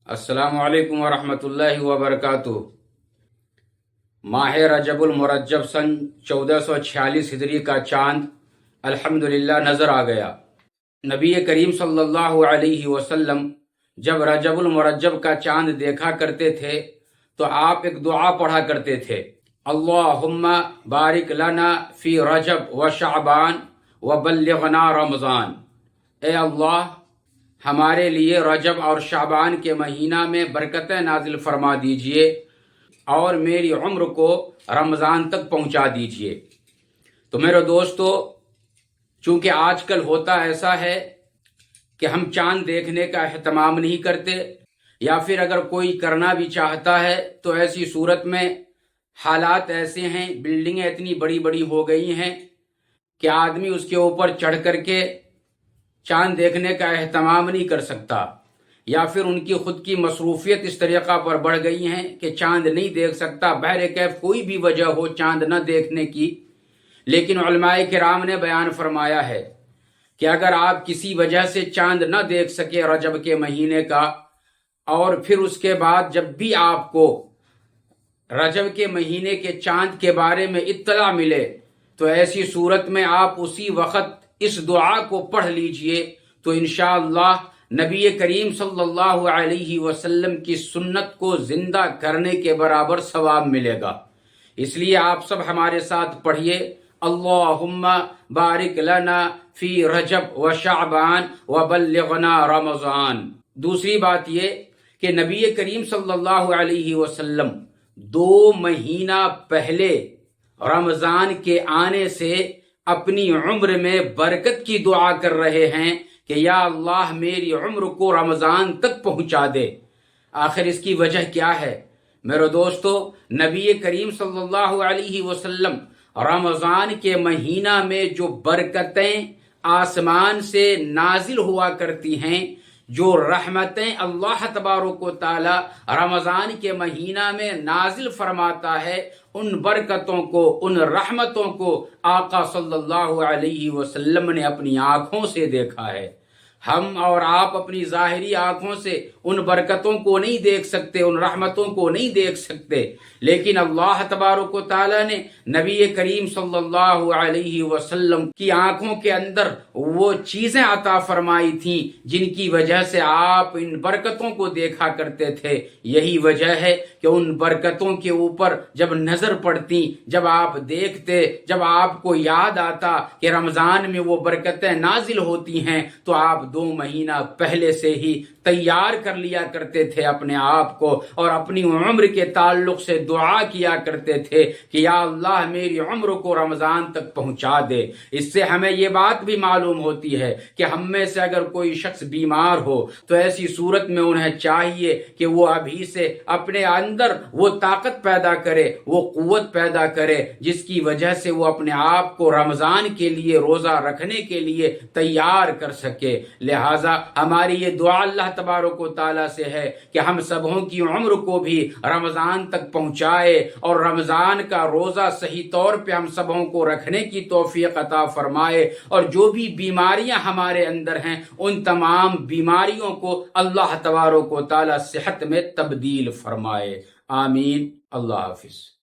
السلام علیکم ورحمۃ اللہ وبرکاتہ۔ ماہ رجب المرجب سن 1446 ہجری کا چاند الحمدللہ نظر آ گیا۔ نبی کریم صلی اللہ علیہ وسلم جب رجب المرجب کا چاند دیکھا کرتے تھے تو آپ ایک دعا پڑھا کرتے تھے، اللہم بارک لنا فی رجب و شعبان و بلغنا رمضان۔ اے اللہ، ہمارے لیے رجب اور شعبان کے مہینہ میں برکتیں نازل فرما دیجئے اور میری عمر کو رمضان تک پہنچا دیجئے۔ تو میرے دوستو، چونکہ آج کل ہوتا ایسا ہے کہ ہم چاند دیکھنے کا اہتمام نہیں کرتے، یا پھر اگر کوئی کرنا بھی چاہتا ہے تو ایسی صورت میں حالات ایسے ہیں، بلڈنگیں اتنی بڑی بڑی ہو گئی ہیں کہ آدمی اس کے اوپر چڑھ کر کے چاند دیکھنے کا اہتمام نہیں کر سکتا، یا پھر ان کی خود کی مصروفیت اس طریقہ پر بڑھ گئی ہیں کہ چاند نہیں دیکھ سکتا۔ بہرکیف کوئی بھی وجہ ہو چاند نہ دیکھنے کی، لیکن علماء کرام نے بیان فرمایا ہے کہ اگر آپ کسی وجہ سے چاند نہ دیکھ سکے رجب کے مہینے کا، اور پھر اس کے بعد جب بھی آپ کو رجب کے مہینے کے چاند کے بارے میں اطلاع ملے تو ایسی صورت میں آپ اسی وقت اس دعا کو پڑھ لیجئے، تو انشاءاللہ نبی کریم صلی اللہ علیہ وسلم کی سنت کو زندہ کرنے کے برابر ثواب ملے گا۔ اس لیے آپ سب ہمارے ساتھ پڑھیے، اللہم بارک لنا فی رجب و شعبان و بلغنا رمضان۔ دوسری بات یہ کہ نبی کریم صلی اللہ علیہ وسلم 2 مہینہ پہلے رمضان کے آنے سے اپنی عمر میں برکت کی دعا کر رہے ہیں کہ یا اللہ میری عمر کو رمضان تک پہنچا دے۔ آخر اس کی وجہ کیا ہے؟ میرے دوستو، نبی کریم صلی اللہ علیہ وسلم رمضان کے مہینہ میں جو برکتیں آسمان سے نازل ہوا کرتی ہیں، جو رحمتیں اللہ تبارک و تعالی رمضان کے مہینہ میں نازل فرماتا ہے، ان برکتوں کو، ان رحمتوں کو آقا صلی اللہ علیہ وسلم نے اپنی آنکھوں سے دیکھا ہے۔ ہم اور آپ اپنی ظاہری آنکھوں سے ان برکتوں کو نہیں دیکھ سکتے، ان رحمتوں کو نہیں دیکھ سکتے، لیکن اللہ تبارک و تعالی نے نبی کریم صلی اللہ علیہ وسلم کی آنکھوں کے اندر وہ چیزیں عطا فرمائی تھیں جن کی وجہ سے آپ ان برکتوں کو دیکھا کرتے تھے۔ یہی وجہ ہے کہ ان برکتوں کے اوپر جب نظر پڑتی، جب آپ دیکھتے، جب آپ کو یاد آتا کہ رمضان میں وہ برکتیں نازل ہوتی ہیں، تو آپ 2 مہینہ پہلے سے ہی تیار کر لیا کرتے تھے اپنے آپ کو، اور اپنی عمر کے تعلق سے دعا کیا کرتے تھے کہ یا اللہ میری عمر کو رمضان تک پہنچا دے۔ اس سے ہمیں یہ بات بھی معلوم ہوتی ہے کہ ہم میں سے اگر کوئی شخص بیمار ہو تو ایسی صورت میں انہیں چاہیے کہ وہ ابھی سے اپنے اندر وہ طاقت پیدا کرے، وہ قوت پیدا کرے جس کی وجہ سے وہ اپنے آپ کو رمضان کے لیے، روزہ رکھنے کے لیے تیار کر سکے۔ لہٰذا ہماری یہ دعا اللہ تبارک و تعالیٰ سے ہے کہ ہم سبوں کی عمر کو بھی رمضان تک پہنچائے، اور رمضان کا روزہ صحیح طور پہ ہم سبوں کو رکھنے کی توفیق عطا فرمائے، اور جو بھی بیماریاں ہمارے اندر ہیں ان تمام بیماریوں کو اللہ تبارک و تعالیٰ صحت میں تبدیل فرمائے۔ آمین۔ اللہ حافظ۔